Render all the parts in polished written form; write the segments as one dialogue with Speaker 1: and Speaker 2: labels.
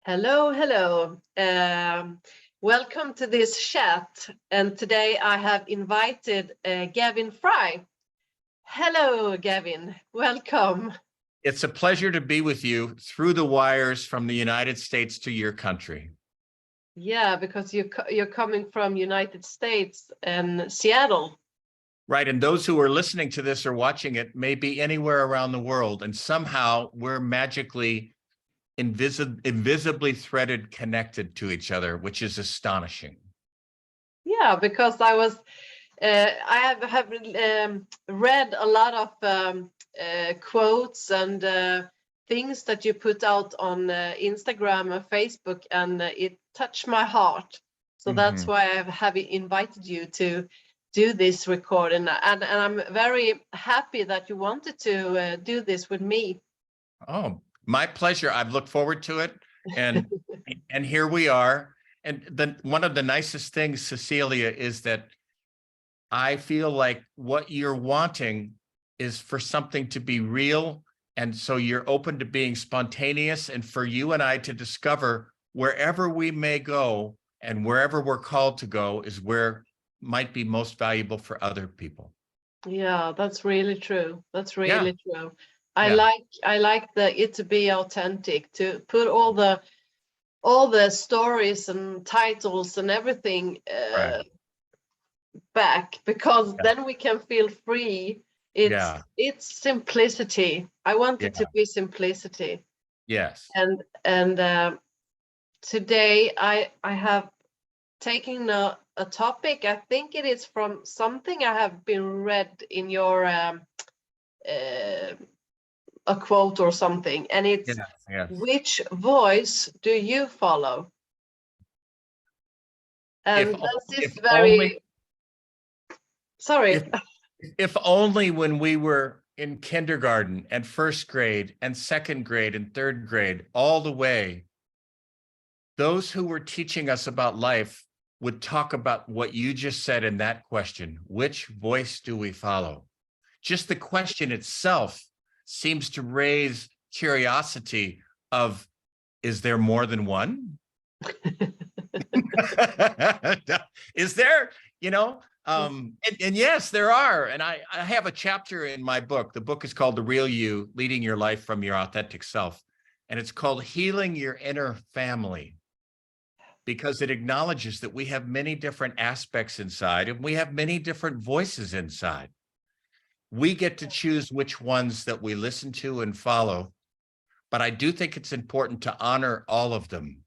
Speaker 1: Hello, hello. Welcome to this chat. And today I have invited Gavin Frye. Hello, Gavin. Welcome.
Speaker 2: It's a pleasure to be with you through the wires from the United States to your country.
Speaker 1: Yeah, because you're coming from United States and Seattle.
Speaker 2: Right, and those who are listening to this or watching it may be anywhere around the world, and somehow we're magically invisibly threaded connected to each other, which is astonishing.
Speaker 1: Yeah, because I have read a lot of quotes and things that you put out on Instagram and Facebook, and it touched my heart. So that's why I have invited you to do this recording, and I'm very happy that you wanted to do this with me.
Speaker 2: Oh, my pleasure. I've looked forward to it, and and here we are. And one of the nicest things, Cecilia, is that I feel like what you're wanting is for something to be real. And so you're open to being spontaneous, and for you and I to discover wherever we may go and wherever we're called to go is where might be most valuable for other people.
Speaker 1: Yeah, that's really true. That's really true. I
Speaker 2: Yeah.
Speaker 1: like it to be authentic, to put all the stories and titles and everything
Speaker 2: Right.
Speaker 1: back, because then we can feel free. It's simplicity. I want it to be simplicity.
Speaker 2: Yes.
Speaker 1: And today I have taken a topic. I think it is from something I have been read in your a quote or something, and it's which voice do you follow? And this is very sorry.
Speaker 2: If only when we were in kindergarten and first grade and second grade and third grade, all the way, those who were teaching us about life would talk about what you just said in that question. Which voice do we follow? Just the question itself seems to raise curiosity of, is there more than one? Is there, and yes, there are. And I have a chapter in my book. The book is called The Real You, Leading Your Life from Your Authentic Self. And it's called Healing Your Inner Family, because it acknowledges that we have many different aspects inside and we have many different voices inside. We get to choose which ones that we listen to and follow. But I do think it's important to honor all of them,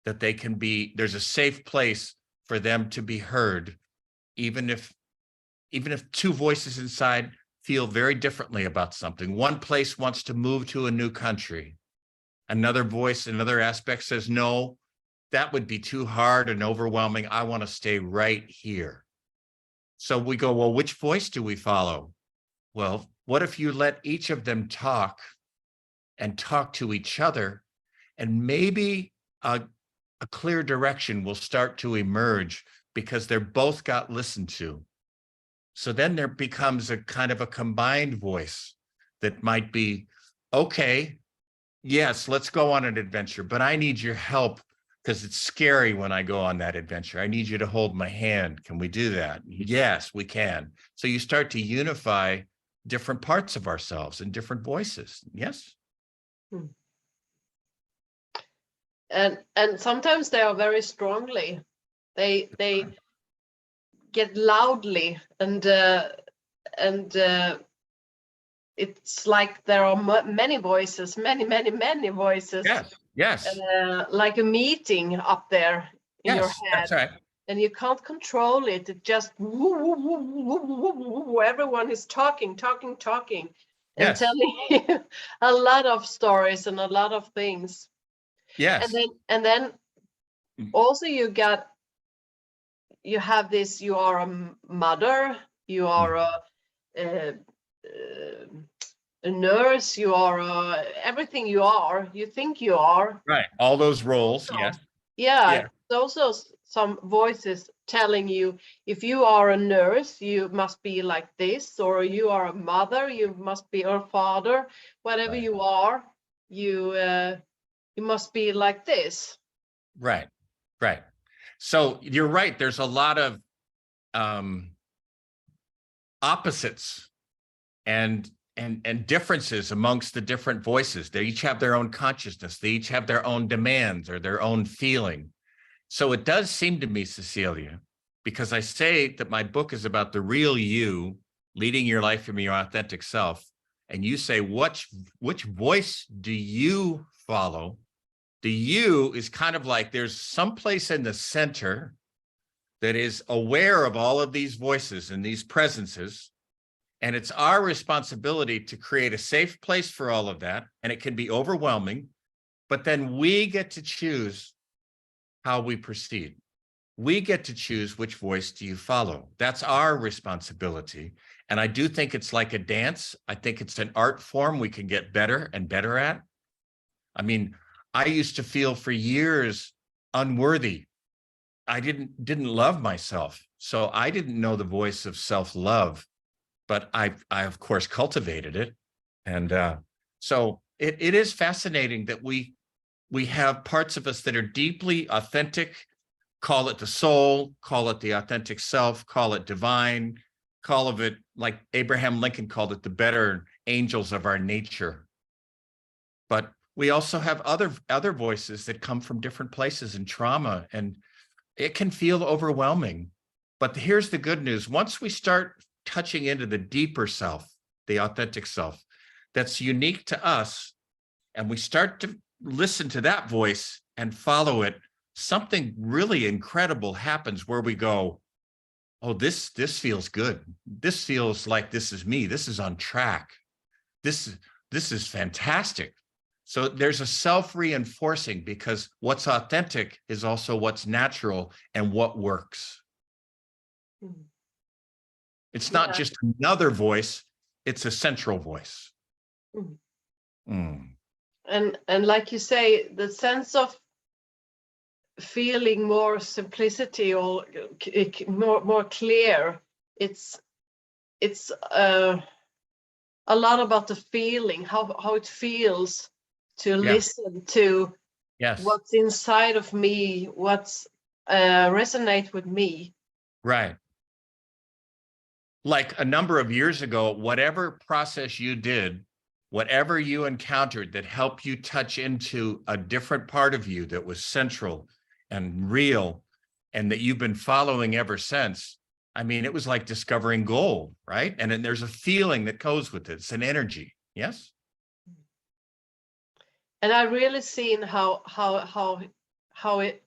Speaker 2: that they can be, there's a safe place for them to be heard, even if two voices inside feel very differently about something. One place wants to move to a new country. Another voice, another aspect says, no, that would be too hard and overwhelming. I want to stay right here. So we go, well, which voice do we follow? Well, what if you let each of them talk and talk to each other, and maybe a clear direction will start to emerge because they're both got listened to. So then there becomes a kind of a combined voice that might be, okay, yes, let's go on an adventure, but I need your help because it's scary when I go on that adventure. I need you to hold my hand. Can we do that? Yes, we can. So you start to unify different parts of ourselves and different voices. Yes.
Speaker 1: And sometimes they are very strongly. They get loudly, and it's like there are many voices, many voices.
Speaker 2: Yes.
Speaker 1: Like a meeting up there in your head.
Speaker 2: That's right.
Speaker 1: And you can't control it. It just everyone is talking, and telling you a lot of stories and a lot of things.
Speaker 2: Yes.
Speaker 1: And then also you have this, you are a mother, you are a nurse, you are everything you think you are.
Speaker 2: Right. All those roles.
Speaker 1: Also, yeah. Also some voices telling you, if you are a nurse, you must be like this, or you are a mother, you must be a father, whatever you are, you you must be like this.
Speaker 2: Right, right. So you're right. There's a lot of opposites and differences amongst the different voices. They each have their own consciousness. They each have their own demands or their own feeling. So it does seem to me, Cecilia, because I say that my book is about the real you, leading your life from your authentic self. And you say, which voice do you follow? The you is kind of like there's some place in the center that is aware of all of these voices and these presences. And it's our responsibility to create a safe place for all of that. And it can be overwhelming, but then we get to choose how we proceed. We get to choose which voice do you follow. That's our responsibility. And I do think it's like a dance. I think it's an art form we can get better and better at. I mean, I used to feel for years unworthy. I didn't love myself. So I didn't know the voice of self-love, but I of course cultivated it. And so it is fascinating that we have parts of us that are deeply authentic, call it the soul, call it the authentic self, call it divine, call of it, like Abraham Lincoln called it, the better angels of our nature. But we also have other voices that come from different places and trauma, and it can feel overwhelming. But here's the good news. Once we start touching into the deeper self, the authentic self, that's unique to us, and we start to listen to that voice and follow it, something really incredible happens where we go, oh, this feels good. This feels like this is me. This is on track. This is fantastic. So there's a self-reinforcing, because what's authentic is also what's natural and what works. It's not just another voice, it's a central voice.
Speaker 1: And like you say, the sense of feeling more simplicity or more clear, it's a lot about the feeling, how it feels to listen to what's inside of me, what's resonate with me.
Speaker 2: Right. Like a number of years ago, whatever process you did, whatever you encountered that helped you touch into a different part of you that was central and real, and that you've been following ever since, I mean, it was like discovering gold, right? And then there's a feeling that goes with it. It's an energy. Yes.
Speaker 1: And I really seen how it,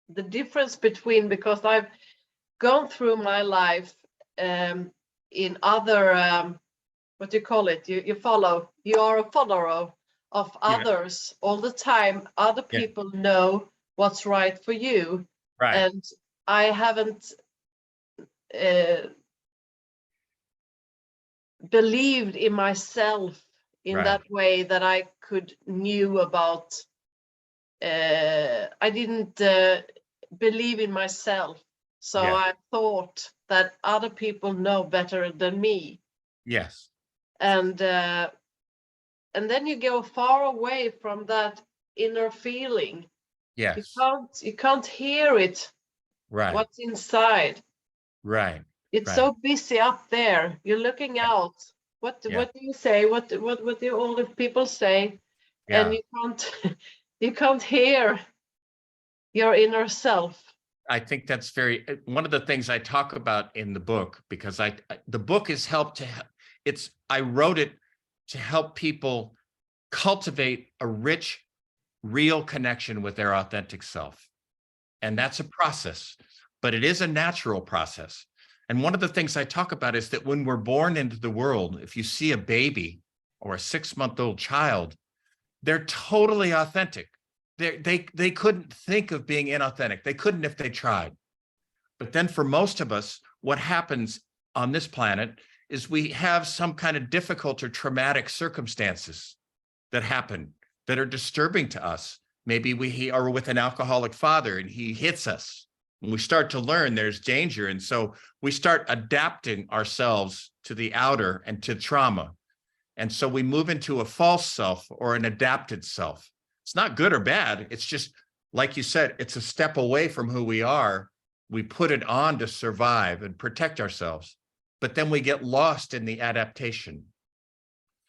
Speaker 1: the difference between, because I've gone through my life in other what do you call it? You follow. You are a follower of others all the time. Other people know what's right for you, and I haven't believed in myself in that way, that I knew about. I didn't believe in myself, so I thought that other people know better than me.
Speaker 2: Yes.
Speaker 1: And then you go far away from that inner feeling.
Speaker 2: Yes.
Speaker 1: You can't hear it.
Speaker 2: Right.
Speaker 1: What's inside.
Speaker 2: Right.
Speaker 1: It's so busy up there. You're looking out. What do you say? What do all the people say? And you can't hear your inner self.
Speaker 2: I think that's one of the things I talk about in the book, because the book is I wrote it to help people cultivate a rich, real connection with their authentic self. And that's a process, but it is a natural process. And one of the things I talk about is that when we're born into the world, if you see a baby or a 6-month-old child, they're totally authentic. They couldn't think of being inauthentic. They couldn't if they tried. But then for most of us, what happens on this planet is we have some kind of difficult or traumatic circumstances that happen that are disturbing to us. Maybe we are with an alcoholic father and he hits us. And we start to learn there's danger. And so we start adapting ourselves to the outer and to trauma. And so we move into a false self or an adapted self. It's not good or bad. It's just, like you said, it's a step away from who we are. We put it on to survive and protect ourselves, but then we get lost in the adaptation.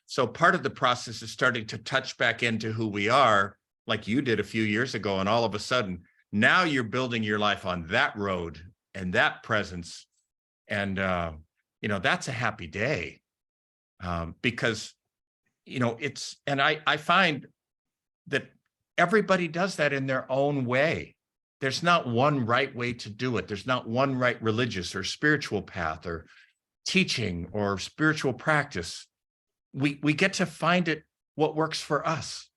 Speaker 2: So part of the process is starting to touch back into who we are, like you did a few years ago. And all of a sudden, now you're building your life on that road and that presence. And, that's a happy day, because, and I find that everybody does that in their own way. There's not one right way to do it. There's not one right religious or spiritual path or teaching or spiritual practice. We get to find it, what works for us.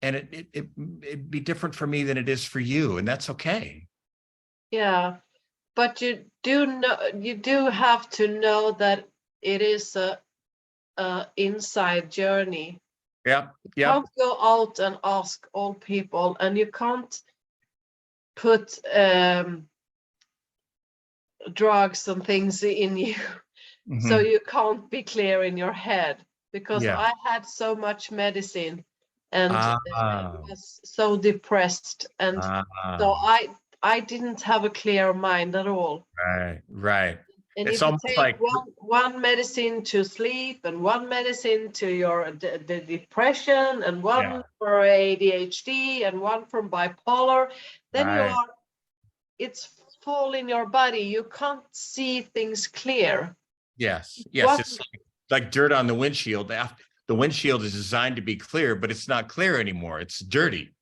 Speaker 2: And it'd be different for me than it is for you. And that's okay.
Speaker 1: Yeah. But you do have to know that it is a inside journey.
Speaker 2: Yeah.
Speaker 1: You can't go out and ask all people, and you can't put drugs and things in you. Mm-hmm. So you can't be clear in your head, because I had so much medicine and was so depressed, and so I didn't have a clear mind at all.
Speaker 2: Right.
Speaker 1: And it's if you take like one medicine to sleep, and one medicine to your the depression, and one for ADHD, and one from bipolar, then it's full in your body. You can't see things clear.
Speaker 2: Yes, it's like dirt on the windshield. The windshield is designed to be clear, but it's not clear anymore. It's dirty.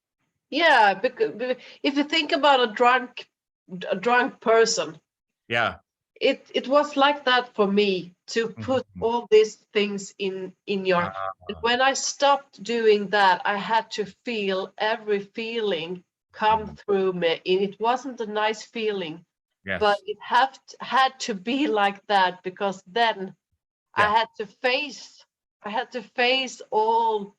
Speaker 1: Yeah, because if you think about a drunk person.
Speaker 2: Yeah.
Speaker 1: It was like that for me, to put all these things in your. When I stopped doing that, I had to feel every feeling come through me, and it wasn't a nice feeling. Yes. But it had to be like that, because then I had to face all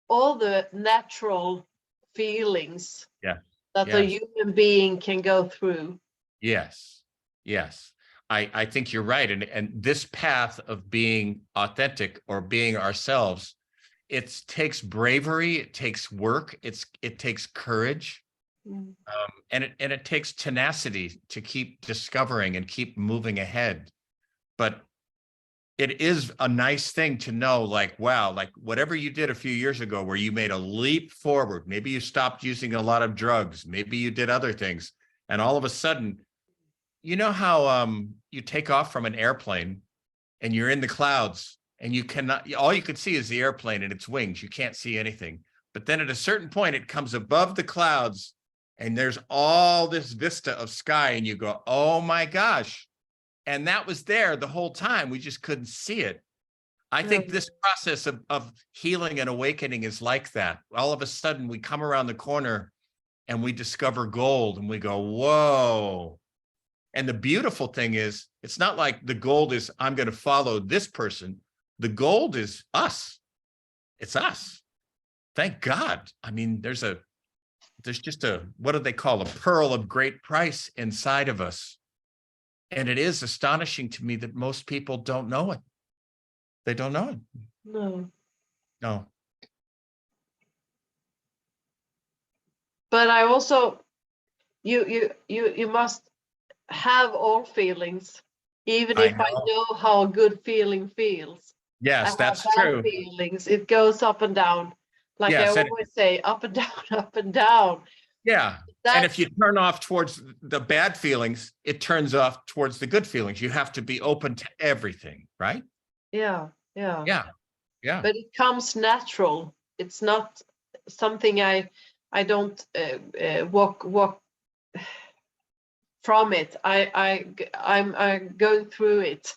Speaker 1: the natural feelings that a human being can go through. Yes.
Speaker 2: I think you're right. And this path of being authentic or being ourselves, it takes bravery, it takes work, it takes courage, and it takes tenacity to keep discovering and keep moving ahead. But it is a nice thing to know, like, wow, like whatever you did a few years ago where you made a leap forward, maybe you stopped using a lot of drugs, maybe you did other things, and all of a sudden, you know how you take off from an airplane and you're in the clouds and all you can see is the airplane and its wings. You can't see anything. But then at a certain point, it comes above the clouds and there's all this vista of sky, and you go, oh my gosh. And that was there the whole time. We just couldn't see it. I think this process of healing and awakening is like that. All of a sudden we come around the corner and we discover gold, and we go, whoa. And the beautiful thing is, it's not like the gold is, I'm going to follow this person. The gold is us. It's us. Thank God. I mean, there's just what do they call, a pearl of great price inside of us. And it is astonishing to me that most people don't know it. They don't know it. No.
Speaker 1: But I also, you must have all feelings, even if I know how a good feeling feels.
Speaker 2: Yes, that's true.
Speaker 1: Feelings, it goes up and down, like I always say, up and down, up and down.
Speaker 2: Yeah. And if you turn off towards the bad feelings, it turns off towards the good feelings. You have to be open to everything, right?
Speaker 1: Yeah.
Speaker 2: But
Speaker 1: it comes natural. It's not something I don't walk from it. I'm going through it.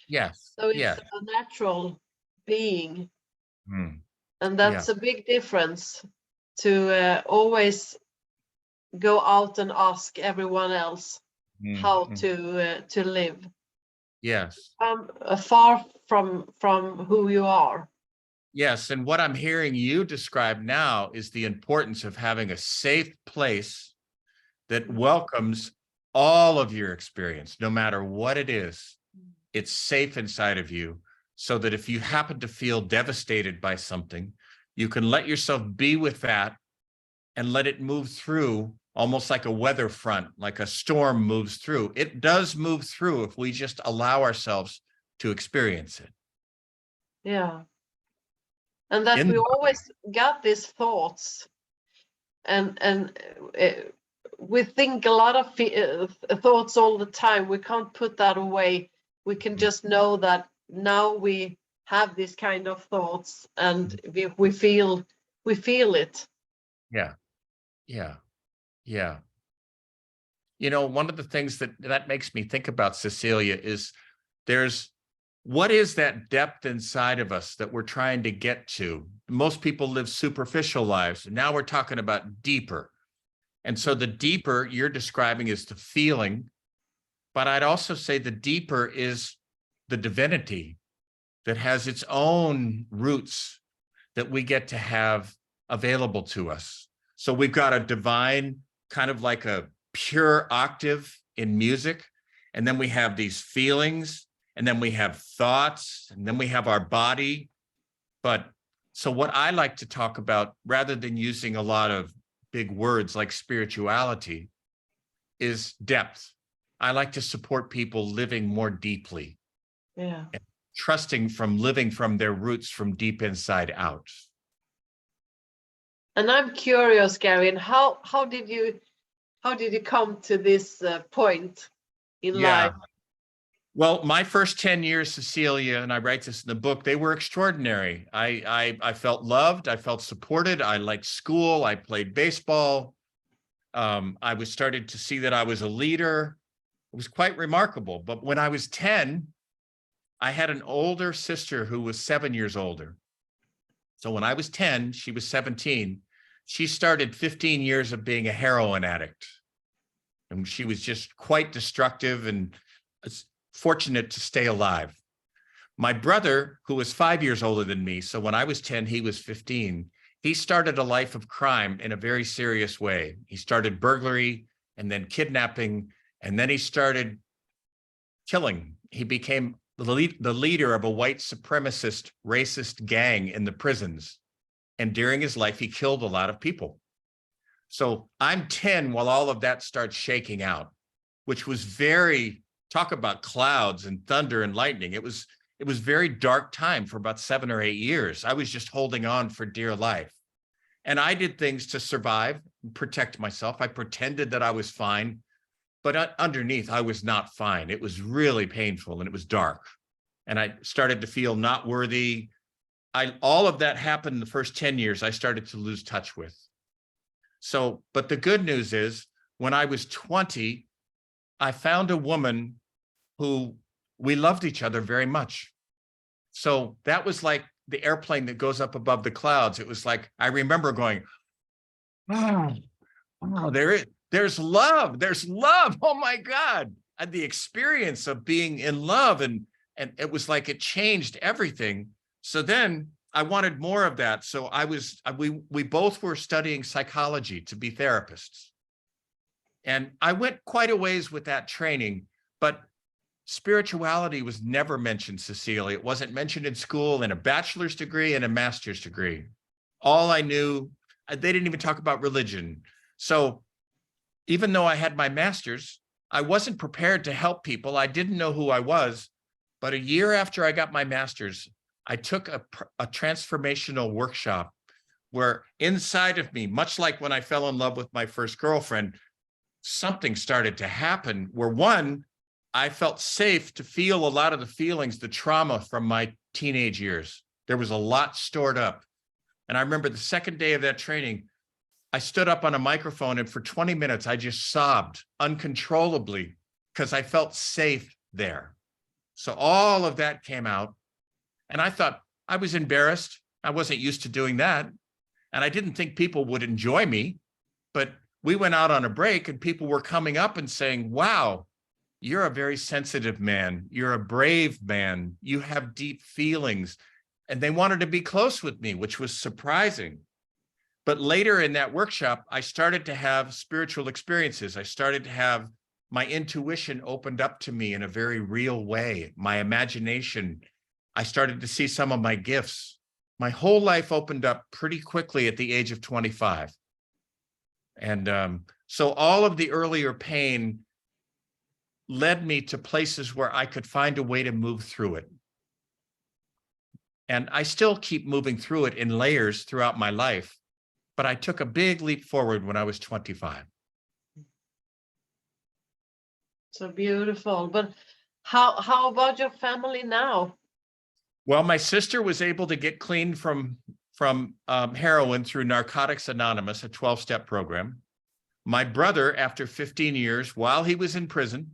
Speaker 2: Yes.
Speaker 1: So it's a natural being. And that's a big difference to always go out and ask everyone else how to live.
Speaker 2: Yes.
Speaker 1: Far from who you are.
Speaker 2: Yes. And what I'm hearing you describe now is the importance of having a safe place that welcomes all of your experience, no matter what it is. It's safe inside of you, so that if you happen to feel devastated by something, you can let yourself be with that and let it move through, almost like a weather front, like a storm moves through. It does move through if we just allow ourselves to experience it.
Speaker 1: Yeah. And that we always got these thoughts, and we think a lot of thoughts all the time. We can't put that away. We can just know that now we have this kind of thoughts, and we feel it.
Speaker 2: Yeah, yeah, yeah. You know, one of the things that makes me think about, Cecilia, is what is that depth inside of us that we're trying to get to? Most people live superficial lives. Now we're talking about deeper. And so the deeper you're describing is the feeling, but I'd also say the deeper is the divinity that has its own roots that we get to have available to us. So we've got a divine, kind of like a pure octave in music, and then we have these feelings, and then we have thoughts, and then we have our body. But so what I like to talk about, rather than using a lot of big words like spirituality, is depth. I like to support people living more deeply.
Speaker 1: Yeah.
Speaker 2: And trusting from living from their roots from deep inside out.
Speaker 1: And I'm curious, Gavin, how did you come to this point in life?
Speaker 2: Well, my first 10 years, Cecilia, and I write this in the book, they were extraordinary. I felt loved. I felt supported. I liked school. I played baseball. I was started to see that I was a leader. It was quite remarkable. But when I was 10, I had an older sister who was 7 years older. So when I was 10, she was 17. She started 15 years of being a heroin addict. And she was just quite destructive and fortunate to stay alive. My brother, who was 5 years older than me, so when I was 10, he was 15, he started a life of crime in a very serious way. He started burglary and then kidnapping, and then he started killing. He became the leader of a white supremacist, racist gang in the prisons. And during his life, he killed a lot of people. So I'm 10 while all of that starts shaking out, which was talk about clouds and thunder and lightning. It was very dark time for about 7 or 8 years. I was just holding on for dear life. And I did things to survive and protect myself. I pretended that I was fine, but underneath I was not fine. It was really painful and it was dark. And I started to feel not worthy. All of that happened in the first 10 years I started to lose touch with. So, but the good news is when I was 20, I found a woman who we loved each other very much. So that was like the airplane that goes up above the clouds. It was like, I remember going, oh, there's love. There's love. Oh my God. And the experience of being in love. And it was like, it changed everything. So then I wanted more of that. So we both were studying psychology to be therapists. And I went quite a ways with that training, but spirituality was never mentioned, Cecilia. It wasn't mentioned in school, in a bachelor's degree and a master's degree. All I knew, they didn't even talk about religion. So even though I had my master's, I wasn't prepared to help people. I didn't know who I was. But a year after I got my master's, I took a transformational workshop where inside of me, much like when I fell in love with my first girlfriend, something started to happen where, one, I felt safe to feel a lot of the feelings, the trauma from my teenage years. There was a lot stored up. And I remember the second day of that training, I stood up on a microphone and for 20 minutes, I just sobbed uncontrollably because I felt safe there. So all of that came out. And I thought I was embarrassed. I wasn't used to doing that. And I didn't think people would enjoy me. But we went out on a break and people were coming up and saying, wow, you're a very sensitive man. You're a brave man. You have deep feelings. And they wanted to be close with me, which was surprising. But later in that workshop, I started to have spiritual experiences. I started to have my intuition opened up to me in a very real way. My imagination, I started to see some of my gifts. My whole life opened up pretty quickly at the age of 25. And so all of the earlier pain led me to places where I could find a way to move through it. And I still keep moving through it in layers throughout my life, but I took a big leap forward when I was 25.
Speaker 1: So beautiful. But how about your family now?
Speaker 2: Well, my sister was able to get clean from heroin through Narcotics Anonymous, a 12-step program. My brother, after 15 years, while he was in prison,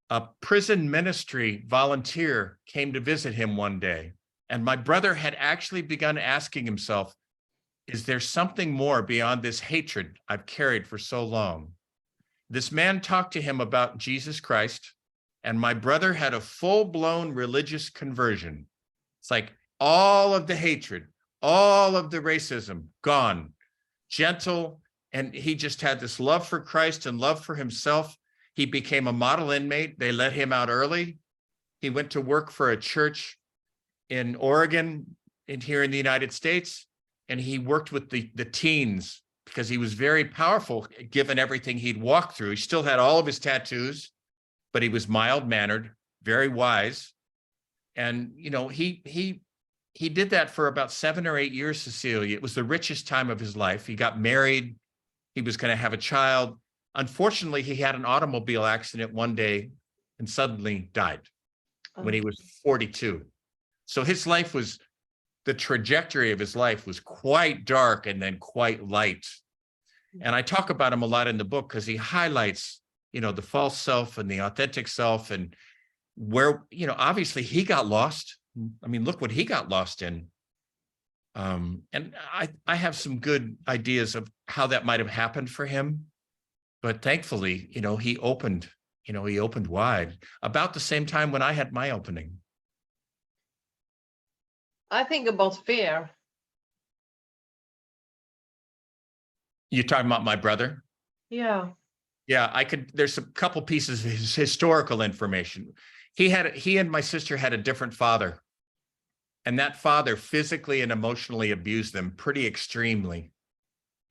Speaker 2: a prison ministry volunteer came to visit him one day. And my brother had actually begun asking himself, is there something more beyond this hatred I've carried for so long? This man talked to him about Jesus Christ, and my brother had a full-blown religious conversion. It's like all of the hatred, all of the racism gone, gentle, and he just had this love for Christ and love for himself. He became a model inmate. They let him out early. He went to work for a church in Oregon and here in the United States, and he worked with the teens because he was very powerful given everything he'd walked through. He still had all of his tattoos, but he was mild-mannered, very wise. And, you know, he did that for about 7 or 8 years, Cecilia. It was the richest time of his life. He got married. He was going to have a child. Unfortunately, he had an automobile accident one day and suddenly died when he was 42. So his life was, the trajectory of his life was quite dark and then quite light. And I talk about him a lot in the book because he highlights, you know, the false self and the authentic self, and where, you know, obviously he got lost. I mean, look what he got lost in. And I have some good ideas of how that might have happened for him. But thankfully, you know, he opened wide about the same time when I had my opening.
Speaker 1: I think about fear.
Speaker 2: You're talking about my brother?
Speaker 1: Yeah.
Speaker 2: Yeah, there's a couple pieces of his historical information. He and my sister had a different father. And that father physically and emotionally abused them pretty extremely.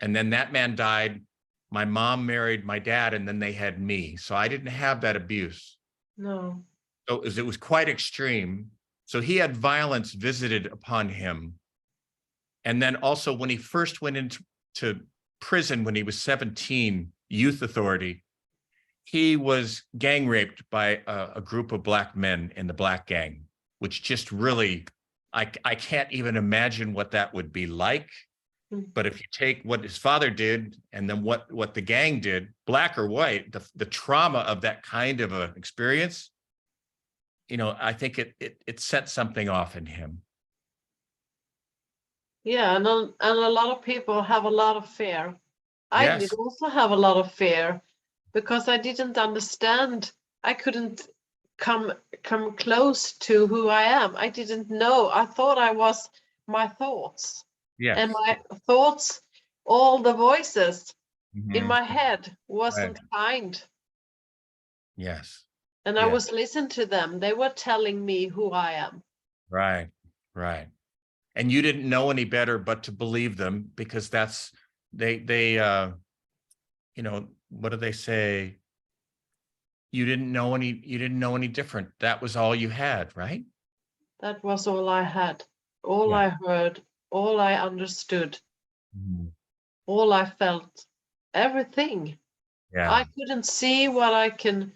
Speaker 2: And then that man died. My mom married my dad, and then they had me. So I didn't have that abuse.
Speaker 1: No.
Speaker 2: So it was quite extreme. So he had violence visited upon him. And then also when he first went into prison when he was 17, youth authority, he was gang raped by a group of black men in the black gang, which just really, I can't even imagine what that would be like. But if you take what his father did and then what the gang did, black or white, the trauma of that kind of a experience, you know, I think it set something off in him.
Speaker 1: Yeah, and a lot of people have a lot of fear. I
Speaker 2: Yes.
Speaker 1: did also have a lot of fear because I didn't understand. I couldn't come close to who I am. I didn't know. I thought I was my thoughts.
Speaker 2: Yes.
Speaker 1: And my thoughts, all the voices in
Speaker 2: Mhm.
Speaker 1: my head wasn't
Speaker 2: Right.
Speaker 1: kind.
Speaker 2: Yes.
Speaker 1: And I was listening to them. They were telling me who I am.
Speaker 2: Right. Right. And you didn't know any better but to believe them because that's they you know, what do they say? You didn't know any different. That was all you had, right?
Speaker 1: That was all I had, all
Speaker 2: Yeah.
Speaker 1: I heard, all I understood,
Speaker 2: Mhm.
Speaker 1: all I felt, everything.
Speaker 2: Yeah.
Speaker 1: I couldn't see what I'm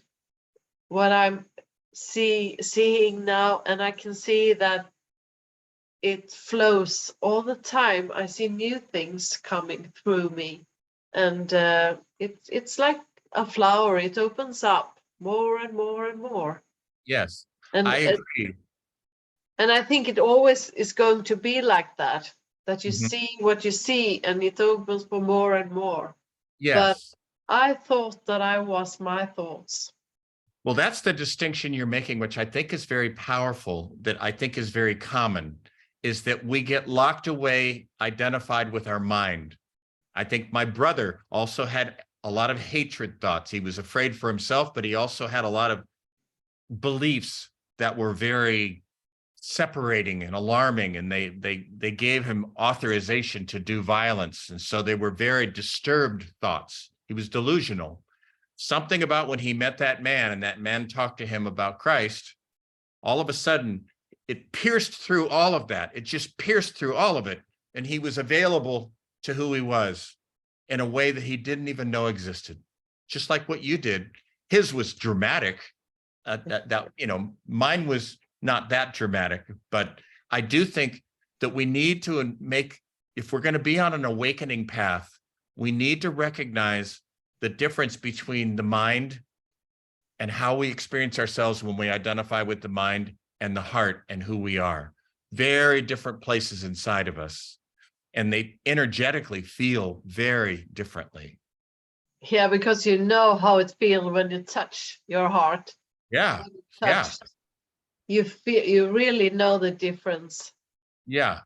Speaker 1: seeing now, and I can see that it flows all the time. I see new things coming through me, and it's like a flower. It opens up more and more and more,
Speaker 2: Yes.
Speaker 1: and
Speaker 2: I agree.
Speaker 1: and I think it always is going to be like that. That you
Speaker 2: Mhm.
Speaker 1: see what you see, and it opens for more and more. But
Speaker 2: Yes.
Speaker 1: I thought that I was my thoughts.
Speaker 2: Well, that's the distinction you're making, which I think is very powerful, that I think is very common, is that we get locked away, identified with our mind. I think my brother also had a lot of hatred thoughts. He was afraid for himself, but he also had a lot of beliefs that were very separating and alarming, and they gave him authorization to do violence. And so they were very disturbed thoughts. He was delusional. Something about when he met that man and that man talked to him about Christ, all of a sudden it pierced through all of that. It just pierced through all of it. And he was available to who he was in a way that he didn't even know existed. Just like what you did. His was dramatic. Mine was not that dramatic, but I do think that we need to make, if we're going to be on an awakening path, we need to recognize the difference between the mind and how we experience ourselves when we identify with the mind, and the heart and who we are. Very different places inside of us, and they energetically feel very differently.
Speaker 1: Yeah, because you know how it feels when you touch your heart.
Speaker 2: Yeah,
Speaker 1: You feel, you really know the difference.
Speaker 2: Yeah.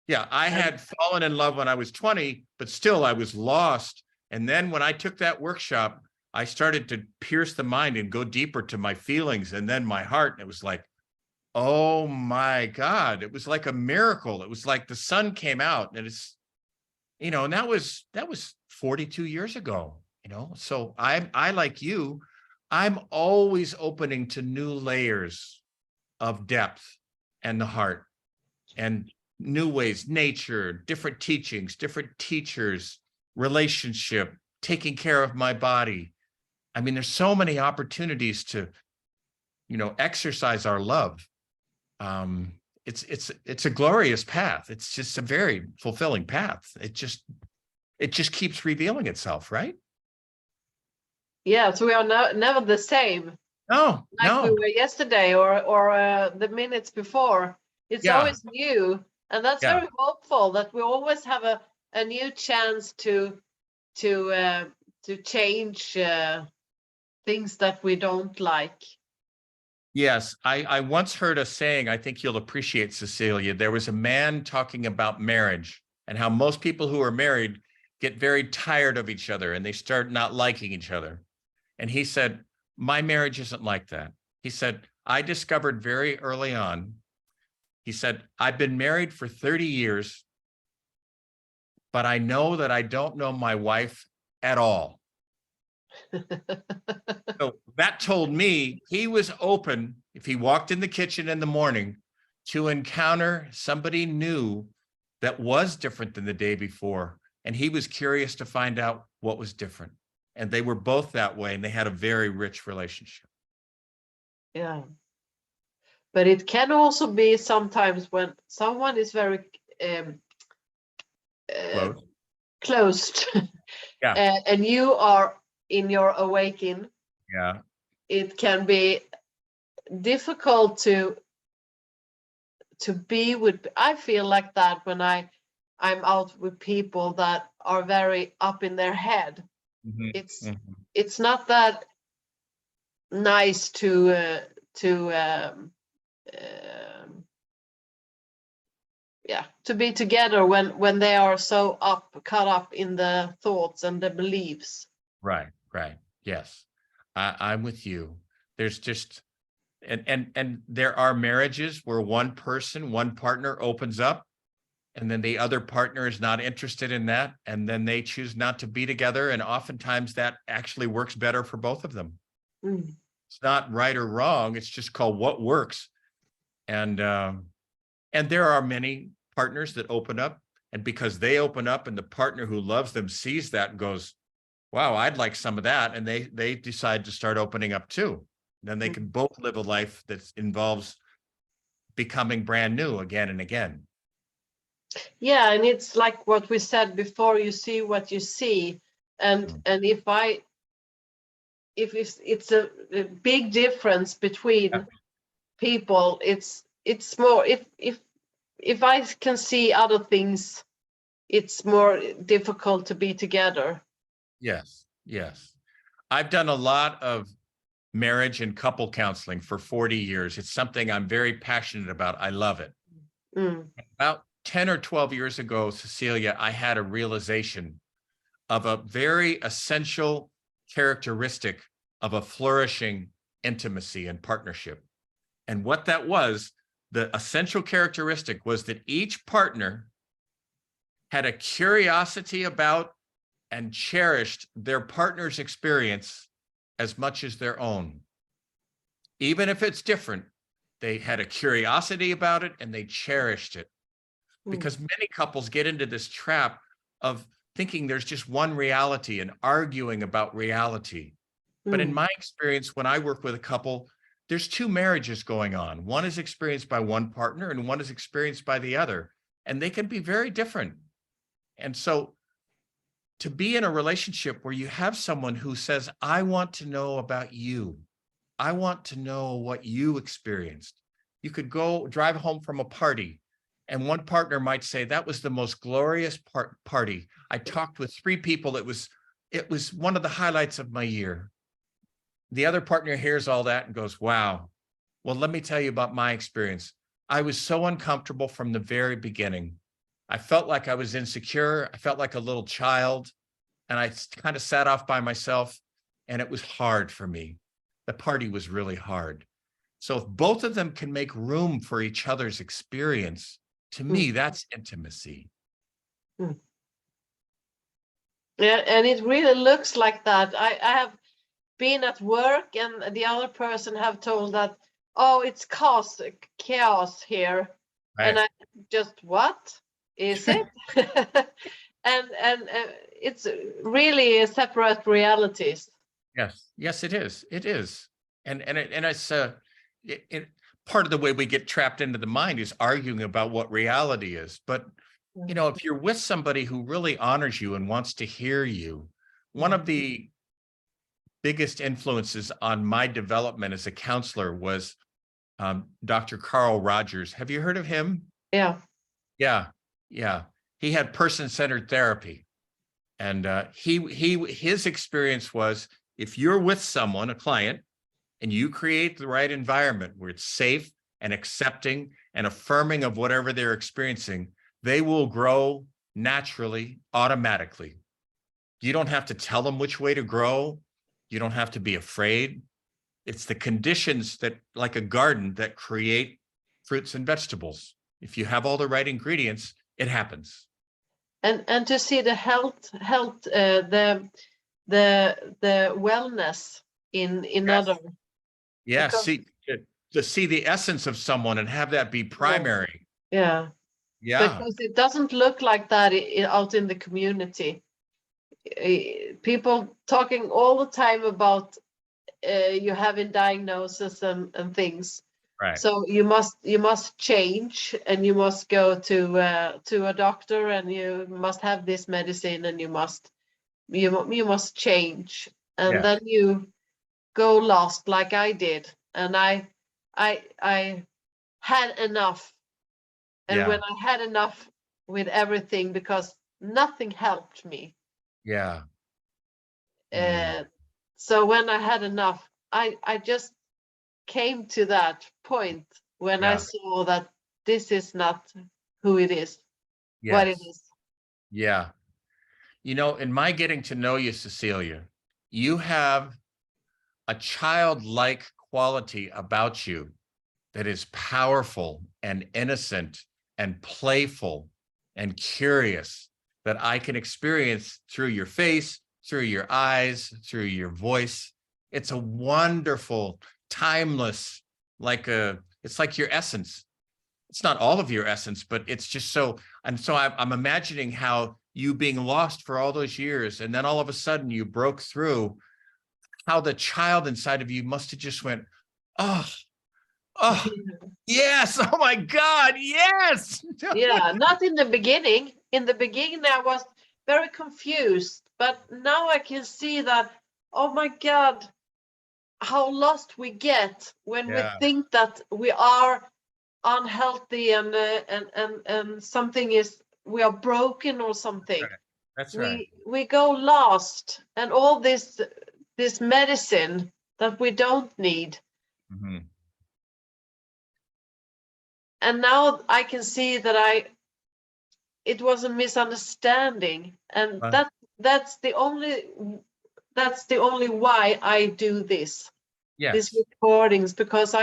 Speaker 2: I had fallen in love when I was 20, but still I was lost. And then when I took that workshop, I started to pierce the mind and go deeper to my feelings and then my heart. And it was like, oh my God, it was like a miracle. It was like the sun came out, and it's, and that was 42 years ago, so I like you, I'm always opening to new layers of depth and the heart and new ways, nature, different teachings, different teachers, relationship, taking care of my body. I mean, there's so many opportunities to, exercise our love. It's a glorious path. It's just a very fulfilling path. It just keeps revealing itself, right?
Speaker 1: Yeah, so we are never the same.
Speaker 2: No,
Speaker 1: like we were yesterday or the minutes before. It's always new, and that's very hopeful that we always have a new chance to change things that we don't like.
Speaker 2: Yes, I once heard a saying, I think you'll appreciate, Cecilia. There was a man talking about marriage and how most people who are married get very tired of each other and they start not liking each other. And he said, my marriage isn't like that. He said, I discovered very early on, he said, I've been married for 30 years, but I know that I don't know my wife at all. So that told me he was open, if he walked in the kitchen in the morning, to encounter somebody new that was different than the day before. And he was curious to find out what was different. And they were both that way, and they had a very rich relationship.
Speaker 1: Yeah. But it can also be sometimes when someone is very closed.
Speaker 2: Yeah.
Speaker 1: And you are in your awakening.
Speaker 2: Yeah.
Speaker 1: It can be difficult to be with. I feel like that when I'm out with people that are very up in their head. Mm-hmm. It's not that nice to be together when they are so caught up in the thoughts and the beliefs.
Speaker 2: Right. Yes, I'm with you. There's just, and there are marriages where one partner opens up, and then the other partner is not interested in that, and then they choose not to be together. And oftentimes that actually works better for both of them. Mm. It's not right or wrong. It's just called what works. And there are many partners that open up, and because they open up and the partner who loves them sees that and goes, wow, I'd like some of that. And they decide to start opening up too. Then they can both live a life that involves becoming brand new again and again.
Speaker 1: Yeah, and it's like what we said before, you see what you see. And if it's a big difference between people, it's more, if I can see other things, it's more difficult to be together. Yes.
Speaker 2: I've done a lot of marriage and couple counseling for 40 years. It's something I'm very passionate about. I love it. About 10 or 12 years ago, Cecilia, I had a realization of a very essential characteristic of a flourishing intimacy and partnership. And what that was the essential characteristic was that each partner had a curiosity about and cherished their partner's experience as much as their own. Even if it's different, they had a curiosity about it and they cherished it. Because many couples get into this trap of thinking there's just one reality and arguing about reality. But in my experience, when I work with a couple, there's two marriages going on. One is experienced by one partner and one is experienced by the other, and they can be very different. And so to be in a relationship where you have someone who says, I want to know about you. I want to know what you experienced. You could go drive home from a party and one partner might say, that was the most glorious party. I talked with 3 people. It was one of the highlights of my year. The other partner hears all that and goes, wow, well, let me tell you about my experience. I was so uncomfortable from the very beginning. I felt like I was insecure. I felt like a little child, and I kind of sat off by myself, and it was hard for me. The party was really hard. So if both of them can make room for each other's experience, to me, that's intimacy.
Speaker 1: Yeah, and it really looks like that. I have been at work and the other person have told that, oh, it's chaos here. Right. And I just, what is it? and it's really separate realities.
Speaker 2: Yes, it is. It is. And it's part of the way we get trapped into the mind is arguing about what reality is. But, you know, if you're with somebody who really honors you and wants to hear you, one of the biggest influences on my development as a counselor was Dr. Carl Rogers. Have you heard of him?
Speaker 1: Yeah.
Speaker 2: He had person-centered therapy. And his experience was, if you're with someone, a client, and you create the right environment where it's safe and accepting and affirming of whatever they're experiencing, they will grow naturally, automatically. You don't have to tell them which way to grow. You don't have to be afraid. It's the conditions that, like a garden, that create fruits and vegetables. If you have all the right ingredients, it happens.
Speaker 1: And to see the health, the wellness in other.
Speaker 2: Yeah, to see the essence of someone and have that be primary.
Speaker 1: Yeah. Because it doesn't look like that out in the community. People talking all the time about you having diagnosis and things. Right. So you must change, and you must go to a doctor, and you must have this medicine, and you must change, and then you go lost like I did, and I had enough, and when I had enough with everything, because nothing helped me. So when I had enough, I just came to that point when I saw that this is not who it is, what it is.
Speaker 2: Yeah. You know, in my getting to know you, Cecilia, you have a childlike quality about you that is powerful and innocent and playful and curious that I can experience through your face, through your eyes, through your voice. It's a wonderful, timeless, it's like your essence. It's not all of your essence, but it's just so, and so I'm imagining how you being lost for all those years, and then all of a sudden you broke through, how the child inside of you must have just went, oh, yes, oh my God, yes.
Speaker 1: Yeah, not in the beginning. In the beginning, I was very confused, but now I can see that, oh my God, how lost we get when we think that we are unhealthy and something is, we are broken or something.
Speaker 2: That's right.
Speaker 1: We go lost, and all this medicine that we don't need. Mm-hmm. And now I can see that it was a misunderstanding, and that's the only why I do this. These recordings, because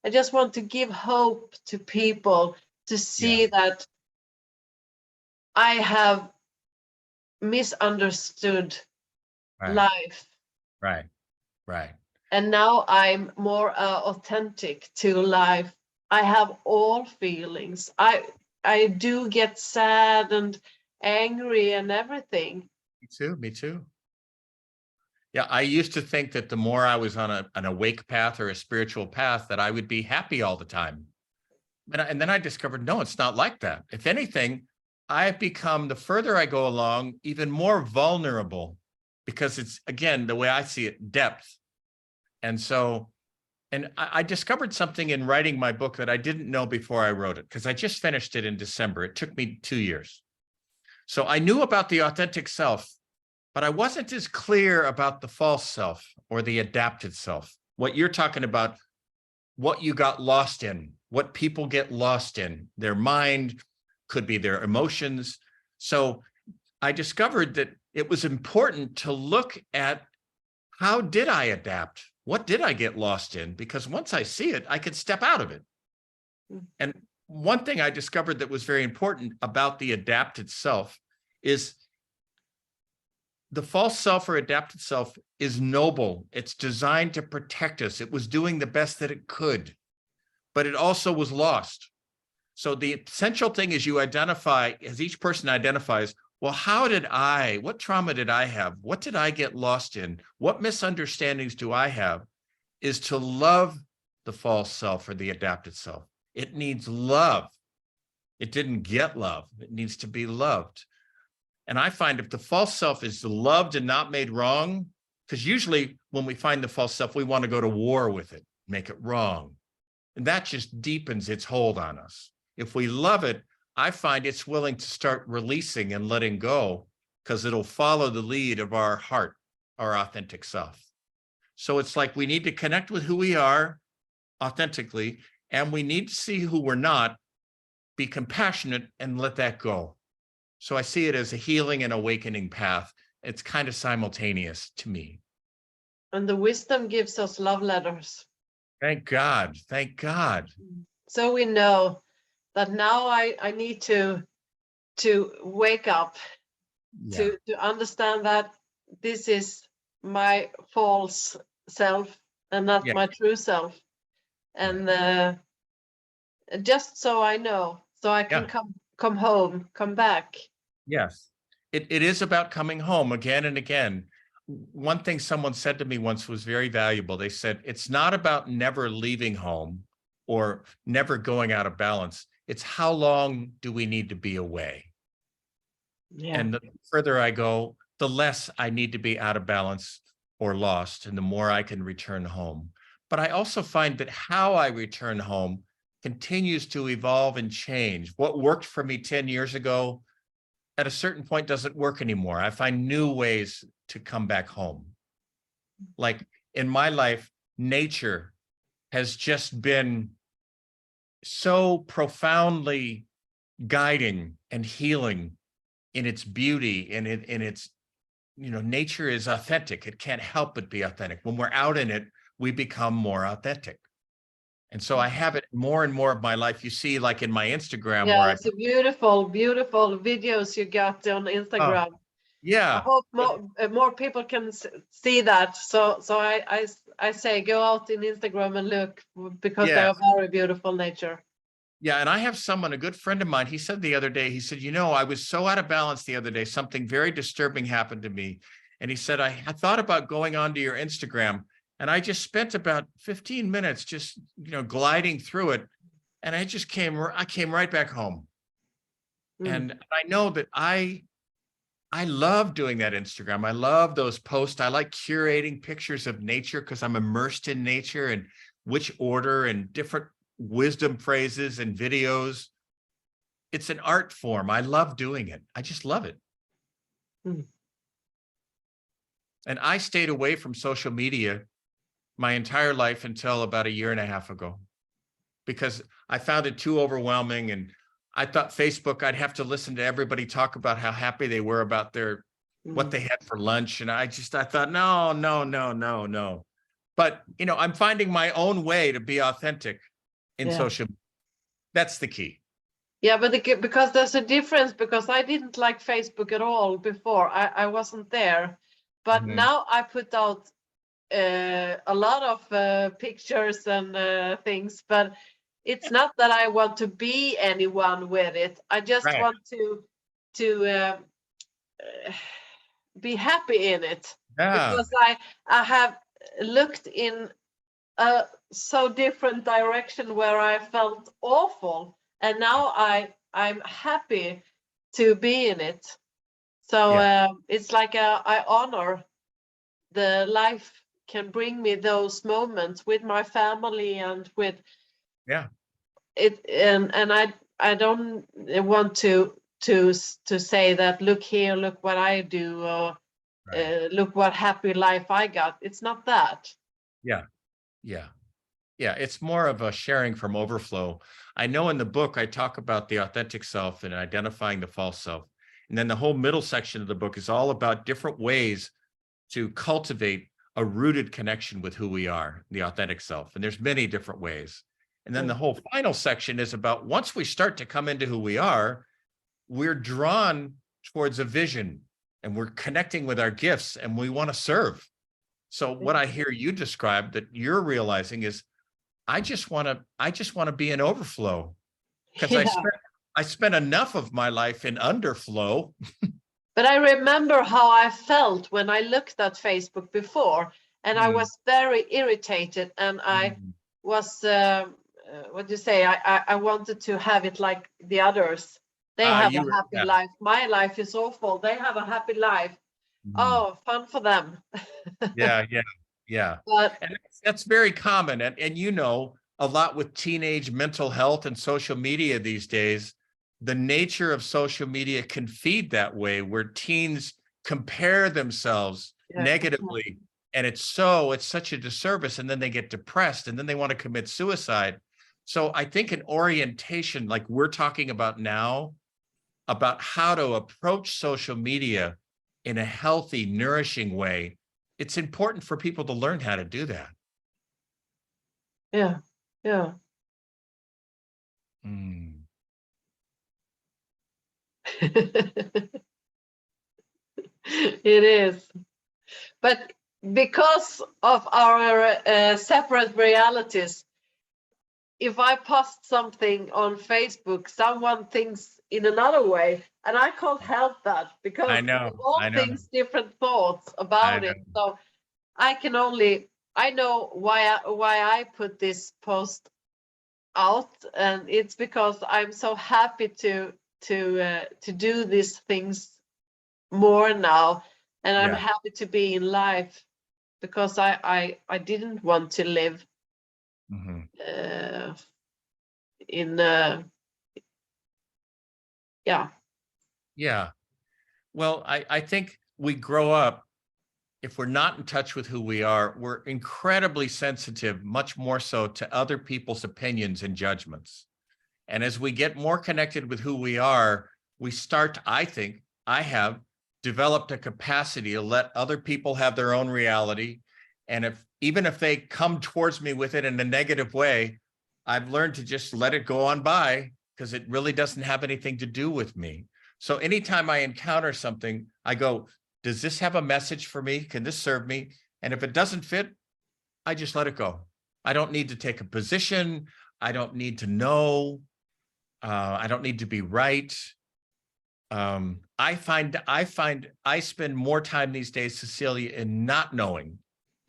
Speaker 1: I just want to give hope to people to see that I have misunderstood life.
Speaker 2: Right. Right.
Speaker 1: And now I'm more authentic to life. I have all feelings. I do get sad and angry and everything.
Speaker 2: Me too. Me too. Yeah, I used to think that the more I was on an awake path or a spiritual path, that I would be happy all the time. And then I discovered, no, it's not like that. If anything, I've become, the further I go along, even more vulnerable, because it's, again, the way I see it, depth. And so, and I discovered something in writing my book that I didn't know before I wrote it, because I just finished it in December. It took me 2 years. So I knew about the authentic self, but I wasn't as clear about the false self or the adapted self. What you're talking about, what you got lost in, what people get lost in, their mind, could be their emotions. So I discovered that it was important to look at, how did I adapt? What did I get lost in? Because once I see it, I could step out of it. And one thing I discovered that was very important about the adapted self is the false self or adapted self is noble. It's designed to protect us. It was doing the best that it could, but it also was lost. So the essential thing is you identify, as each person identifies, well, what trauma did I have? What did I get lost in? What misunderstandings do I have? Is to love the false self or the adapted self. It needs love. It didn't get love. It needs to be loved. And I find if the false self is loved and not made wrong, because usually when we find the false self, we want to go to war with it, make it wrong. And that just deepens its hold on us. If we love it, I find it's willing to start releasing and letting go, because it'll follow the lead of our heart, our authentic self. So it's like we need to connect with who we are authentically, and we need to see who we're not, be compassionate, and let that go. So I see it as a healing and awakening path. It's kind of simultaneous to me.
Speaker 1: And the wisdom gives us love letters.
Speaker 2: Thank God. Thank God.
Speaker 1: So we know that now I need to wake up, to understand that this is my false self and not my true self. And just so I know, so I can come home, come back.
Speaker 2: Yes, it is about coming home again and again. One thing someone said to me once was very valuable. They said, it's not about never leaving home or never going out of balance. It's how long do we need to be away? Yeah. And the further I go, the less I need to be out of balance or lost, and the more I can return home. But I also find that how I return home continues to evolve and change. What worked for me 10 years ago, at a certain point, doesn't work anymore. I find new ways to come back home. Like in my life, nature has just been so profoundly guiding and healing in its beauty and in its, nature is authentic. It can't help but be authentic. When we're out in it, we become more authentic. And so I have it more and more of my life. You see, like in my Instagram, where
Speaker 1: it's a beautiful, beautiful videos you got on Instagram.
Speaker 2: Yeah.
Speaker 1: I hope more people can see that. So I say go out in Instagram and look, because they are very beautiful nature.
Speaker 2: Yeah, and I have a good friend of mine, he said the other day, he said, I was so out of balance the other day, something very disturbing happened to me. And he said, I thought about going onto your Instagram, and I just spent about 15 minutes just, gliding through it. And I came right back home. And I know that I love doing that Instagram. I love those posts. I like curating pictures of nature because I'm immersed in nature and which order and different wisdom phrases and videos. It's an art form. I love doing it. I just love it. And I stayed away from social media my entire life until about 1.5 years ago, because I found it too overwhelming. And I thought Facebook, I'd have to listen to everybody talk about how happy they were about what they had for lunch. And I thought, no. But, I'm finding my own way to be authentic. in social. That's the key.
Speaker 1: Yeah, but because there's a difference, because I didn't like Facebook at all before. I wasn't there. But now I put out a lot of pictures and things, but it's not that I want to be anyone with it. I just want to be happy in it, because I have looked in a so different direction where I felt awful, and now I'm happy to be in it. So it's like I honor the life can bring me those moments with my family and with it, and I don't want to say that, look here, look what I do, or look what happy life I got. It's not that.
Speaker 2: It's more of a sharing from overflow. I know in the book I talk about the authentic self and identifying the false self, and then the whole middle section of the book is all about different ways to cultivate a rooted connection with who we are, the authentic self. And there's many different ways. And then the whole final section is about, once we start to come into who we are, we're drawn towards a vision, and we're connecting with our gifts, and we want to serve. So what I hear you describe that you're realizing is, I just want to be in overflow, because I spent enough of my life in underflow.
Speaker 1: But I remember how I felt when I looked at Facebook before, and I was very irritated, and I was, what do you say? I wanted to have it like the others. They have a happy life. My life is awful. They have a happy life. Oh, fun for them. But
Speaker 2: and that's very common. And you know, a lot with teenage mental health and social media these days, the nature of social media can feed that way, where teens compare themselves negatively. And it's such a disservice. And then they get depressed, and then they want to commit suicide. So I think an orientation like we're talking about now, about how to approach social media in a healthy, nourishing way, it's important for people to learn how to do that.
Speaker 1: It is. But because of our separate realities, if I post something on Facebook, someone thinks in another way, and I can't help that, because we all think different thoughts about it. So I know why I put this post out, and it's because I'm so happy to do these things more now, and I'm happy to be in life, because I didn't want to live in
Speaker 2: Well, I think we grow up, if we're not in touch with who we are, we're incredibly sensitive, much more so, to other people's opinions and judgments. And as we get more connected with who we are, we start, I think, I have developed a capacity to let other people have their own reality. And even if they come towards me with it in a negative way, I've learned to just let it go on by, because it really doesn't have anything to do with me. So anytime I encounter something, I go, does this have a message for me? Can this serve me? And if it doesn't fit, I just let it go. I don't need to take a position. I don't need to know. I don't need to be right. I find I spend more time these days, Cecilia, in not knowing,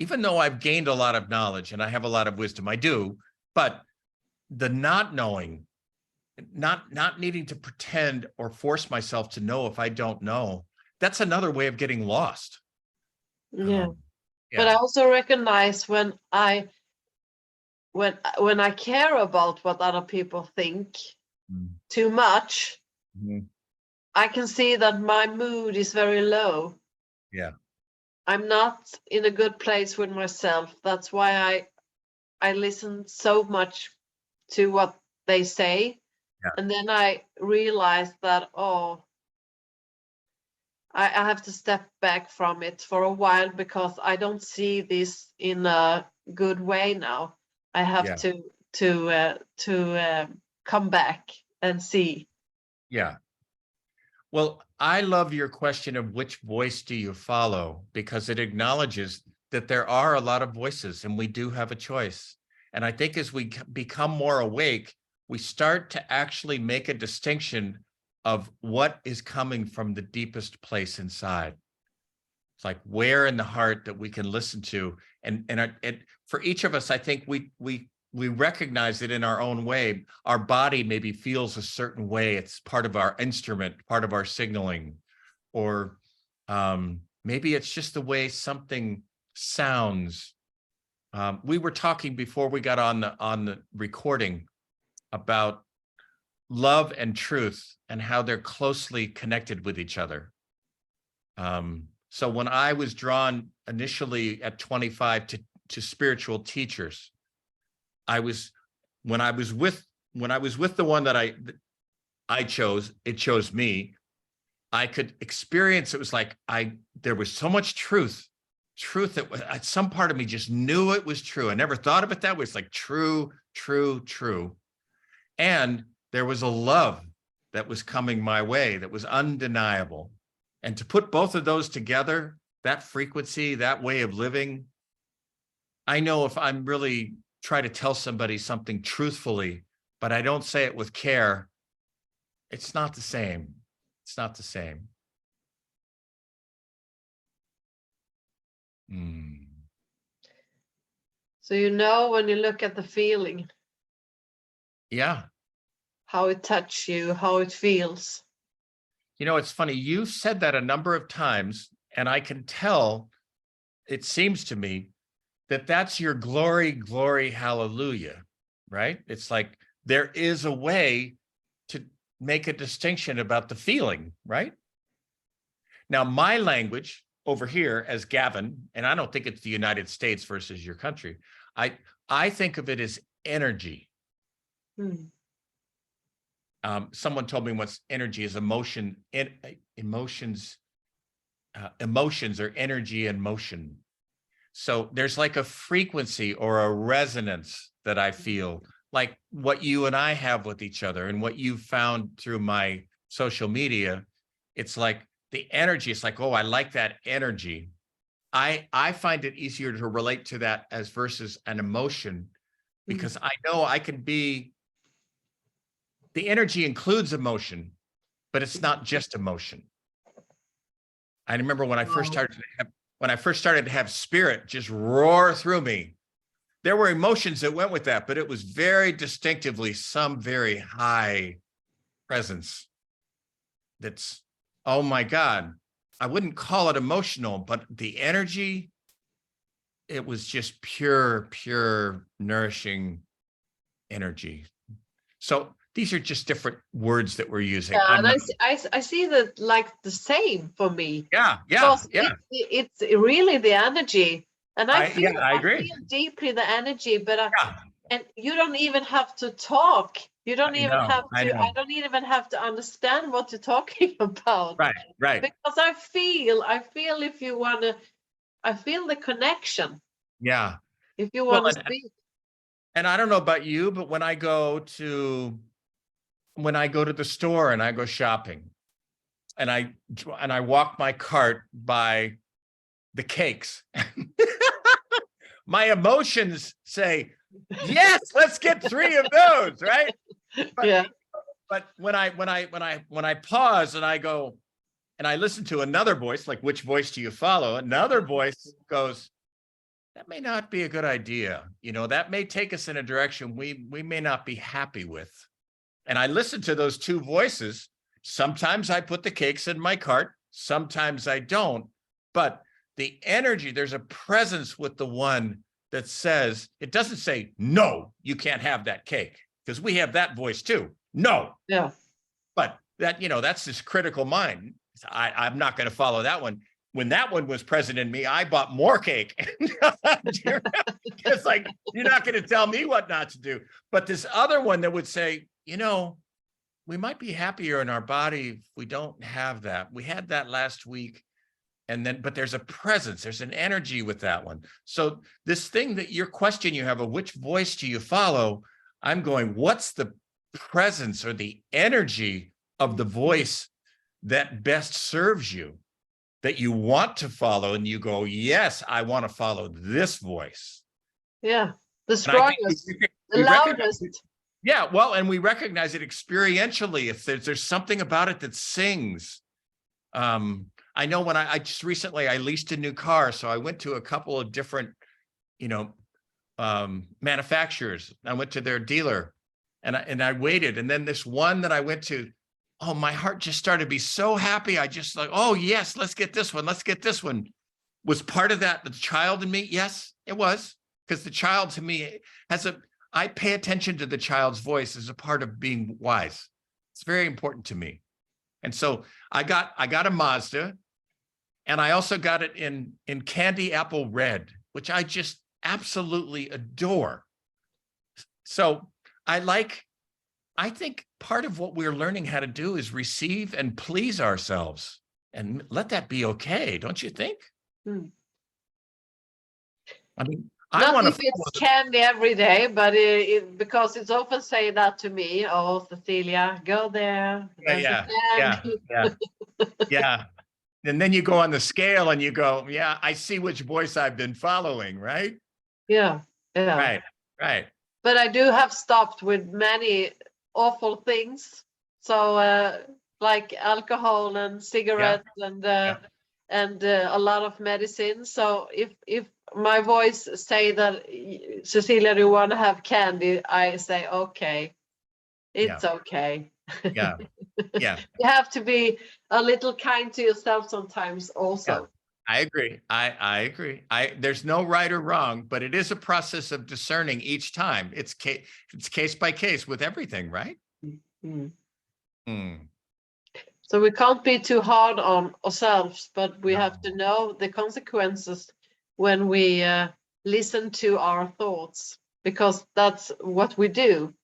Speaker 2: even though I've gained a lot of knowledge and I have a lot of wisdom. I do, but the not knowing, not needing to pretend or force myself to know if I don't know, that's another way of getting lost.
Speaker 1: But I also recognize when I care about what other people think too much, I can see that my mood is very low. I'm not in a good place with myself. That's why I listen so much to what they say. And then I realized that, I have to step back from it for a while, because I don't see this in a good way now. I have to come back and see.
Speaker 2: Yeah. Well, I love your question of which voice do you follow, because it acknowledges that there are a lot of voices and we do have a choice. And I think as we become more awake, we start to actually make a distinction of what is coming from the deepest place inside. It's like where in the heart that we can listen to. And for each of us, I think we recognize it in our own way. Our body maybe feels a certain way. It's part of our instrument, part of our signaling, or maybe it's just the way something sounds. We were talking before we got on the recording about love and truth and how they're closely connected with each other. So when I was drawn initially at 25 to spiritual teachers, when I was with the one that I chose, it chose me. I could experience, it was like there was so much truth that some part of me just knew it was true. I never thought of it that way. It's like true. And there was a love that was coming my way that was undeniable. And to put both of those together, that frequency, that way of living, I know if I'm really try to tell somebody something truthfully, but I don't say it with care, it's not the same. It's not the same.
Speaker 1: So you know when you look at the feeling.
Speaker 2: Yeah.
Speaker 1: How it touches you, how it feels.
Speaker 2: You know, it's funny, you've said that a number of times, and I can tell, it seems to me, that that's your glory, glory, hallelujah, right? It's like there is a way to make a distinction about the feeling, right? Now, my language over here as Gavin, and I don't think it's the United States versus your country, I think of it as energy. Someone told me once energy is emotion, emotions are energy and motion. So there's like a frequency or a resonance that I feel, like what you and I have with each other and what you've found through my social media. It's like the energy, it's like, oh, I like that energy. I find it easier to relate to that as versus an emotion, because I know I can be, the energy includes emotion, but it's not just emotion. I remember when I first started to have spirit just roar through me, there were emotions that went with that, but it was very distinctively some very high presence that's, oh my God, I wouldn't call it emotional, but the energy, it was just pure, nourishing energy. So these are just different words that we're using.
Speaker 1: Yeah, and I see that like the same for me.
Speaker 2: Yeah.
Speaker 1: It's really the energy, and I
Speaker 2: agree.
Speaker 1: feel deeply the energy, but and you don't even have to talk. You don't even have to. I don't even have to understand what you're talking about.
Speaker 2: Right.
Speaker 1: Because I feel if you wanna, I feel the connection.
Speaker 2: Yeah.
Speaker 1: If you want to speak.
Speaker 2: And I don't know about you, but when I go to the store and I go shopping and I walk my cart by the cakes, my emotions say, yes, let's get 3 of those, right? But when I pause and I go and I listen to another voice, like which voice do you follow? Another voice goes, that may not be a good idea. You know, that may take us in a direction we may not be happy with. And I listen to those 2 voices. Sometimes I put the cakes in my cart, sometimes I don't. But the energy, there's a presence with the one that says, it doesn't say, no, you can't have that cake, because we have that voice too. No.
Speaker 1: Yeah.
Speaker 2: But that, you know, that's this critical mind. I'm not going to follow that one. When that one was present in me, I bought more cake. It's like, you're not going to tell me what not to do. But this other one that would say, you know, we might be happier in our body if we don't have that. We had that last week. And then, but there's a presence, there's an energy with that one. So this thing that your question you have of which voice do you follow? I'm going, what's the presence or the energy of the voice that best serves you, that you want to follow? And you go, yes, I want to follow this voice.
Speaker 1: Yeah. The
Speaker 2: And I think
Speaker 1: strongest, the loudest.
Speaker 2: Yeah, well, and we recognize it experientially. If there's something about it that sings. I know when I just recently, I leased a new car. So I went to a couple of different, manufacturers. I went to their dealer and I waited. And then this one that I went to, oh, my heart just started to be so happy. I just like, oh, yes, let's get this one. Let's get this one. Was part of that the child in me? Yes, it was. Because the child to me I pay attention to the child's voice as a part of being wise. It's very important to me. And so I got a Mazda, and I also got it in candy apple red, which I just absolutely adore. So I think part of what we're learning how to do is receive and please ourselves and let that be okay. Don't you think?
Speaker 1: Hmm.
Speaker 2: I mean,
Speaker 1: not if it's candy every day, but because it's often say that to me. Oh, Cecilia, go there.
Speaker 2: Yeah. And then you go on the scale and you go, yeah, I see which voice I've been following, right?
Speaker 1: Yeah.
Speaker 2: Right.
Speaker 1: But I do have stopped with many awful things. So like alcohol and cigarettes and a lot of medicine. So if my voice say that, Cecilia, do you want to have candy? I say, okay, it's okay.
Speaker 2: Yeah.
Speaker 1: You have to be a little kind to yourself sometimes also.
Speaker 2: Yeah. I agree. I agree. There's no right or wrong, but it is a process of discerning each time. It's case by case with everything, right?
Speaker 1: Mm.
Speaker 2: Mm.
Speaker 1: So we can't be too hard on ourselves, but we have to know the consequences when we listen to our thoughts, because that's what we do.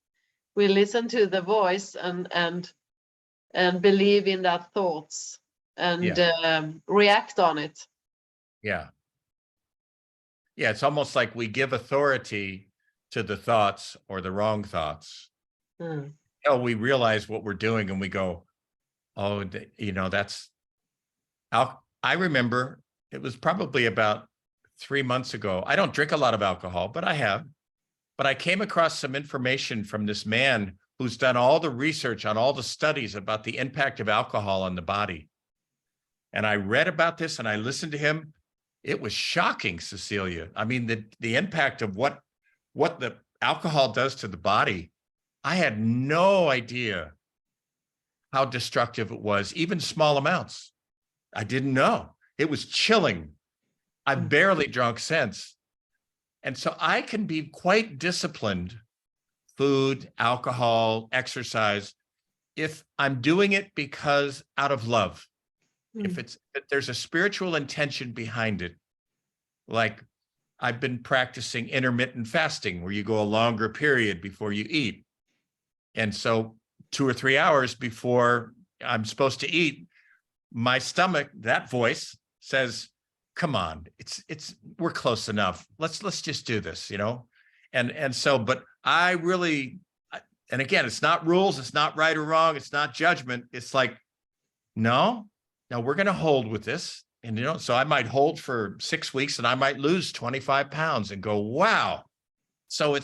Speaker 1: We listen to the voice and believe in that thoughts and react on it.
Speaker 2: Yeah. It's almost like we give authority to the thoughts or the wrong thoughts.
Speaker 1: Mm.
Speaker 2: We realize what we're doing and we go, oh, that's I remember it was probably about 3 months ago. I don't drink a lot of alcohol, but I have. But I came across some information from this man who's done all the research on all the studies about the impact of alcohol on the body. And I read about this and I listened to him. It was shocking, Cecilia. I mean, the impact of what the alcohol does to the body. I had no idea how destructive it was, even small amounts. I didn't know. It was chilling. I've barely drunk since. And so I can be quite disciplined, food, alcohol, exercise, if I'm doing it because out of love. If there's a spiritual intention behind it, like I've been practicing intermittent fasting, where you go a longer period before you eat. And so 2 or 3 hours before I'm supposed to eat, my stomach, that voice says, come on, we're close enough. Let's just do this, And so, but I really, and again, it's not rules, it's not right or wrong, it's not judgment. It's like, no, we're going to hold with this. And, so I might hold for 6 weeks and I might lose 25 pounds and go, wow. So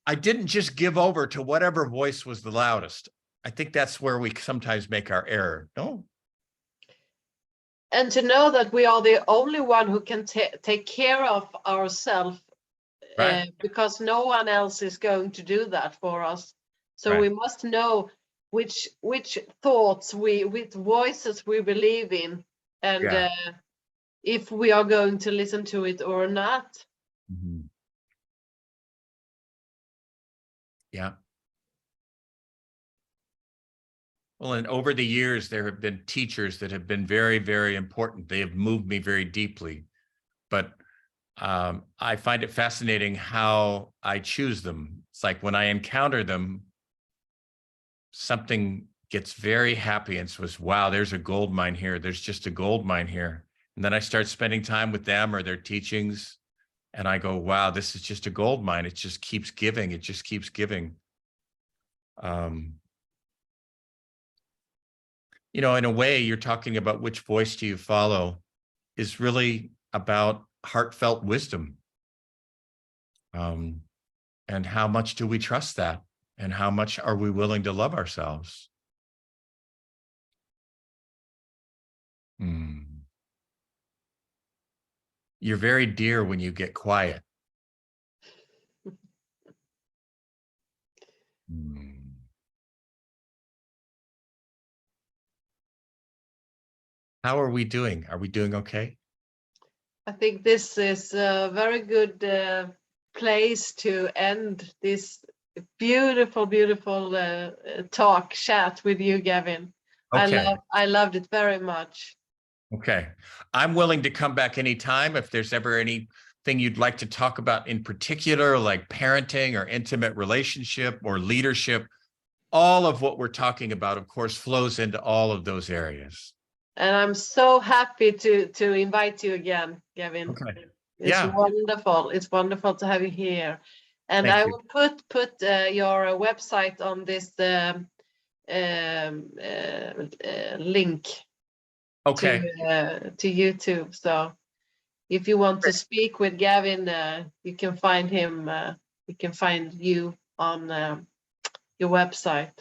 Speaker 2: I didn't just give over to whatever voice was the loudest. I think that's where we sometimes make our error. No.
Speaker 1: And to know that we are the only one who can take care of ourselves,
Speaker 2: right.
Speaker 1: Because no one else is going to do that for us. So we must know which thoughts which voices we believe in, and if we are going to listen to it or not.
Speaker 2: Mm-hmm. Yeah. Well, and over the years, there have been teachers that have been very, very important. They have moved me very deeply. But I find it fascinating how I choose them. It's like when I encounter them, something gets very happy and says, wow, there's a gold mine here. There's just a gold mine here. And then I start spending time with them or their teachings. And I go, wow, this is just a gold mine. It just keeps giving. It just keeps giving. You know, in a way, you're talking about which voice do you follow is really about heartfelt wisdom. And how much do we trust that? And how much are we willing to love ourselves? You're very dear when you get quiet. How are we doing? Are we doing okay?
Speaker 1: I think this is a very good place to end this beautiful, beautiful chat with you, Gavin.
Speaker 2: Okay.
Speaker 1: I loved it very much.
Speaker 2: Okay. I'm willing to come back anytime if there's ever anything you'd like to talk about in particular, like parenting or intimate relationship or leadership. All of what we're talking about, of course, flows into all of those areas.
Speaker 1: And I'm so happy to invite you again, Gavin.
Speaker 2: Okay.
Speaker 1: It's
Speaker 2: Yeah.
Speaker 1: wonderful. It's wonderful to have you here. And
Speaker 2: Thank
Speaker 1: I
Speaker 2: you.
Speaker 1: will put your website on this link
Speaker 2: Okay.
Speaker 1: to YouTube. So if you want to speak with Gavin, you can find him. You can find you on your website.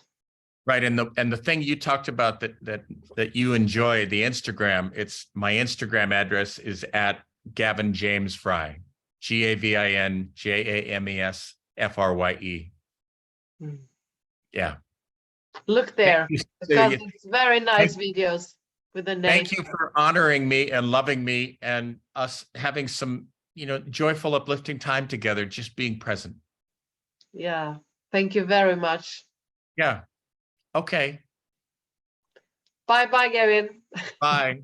Speaker 2: Right. And the thing you talked about that you enjoy, the Instagram, it's my Instagram address is at Gavin James Frye, GavinJamesFrye. Yeah.
Speaker 1: Look there,
Speaker 2: You,
Speaker 1: because
Speaker 2: Cecilia.
Speaker 1: it's very nice videos with the name.
Speaker 2: Thank you for honoring me and loving me and us having some, joyful, uplifting time together, just being present.
Speaker 1: Yeah. Thank you very much.
Speaker 2: Yeah. Okay.
Speaker 1: Bye, Gavin.
Speaker 2: Bye.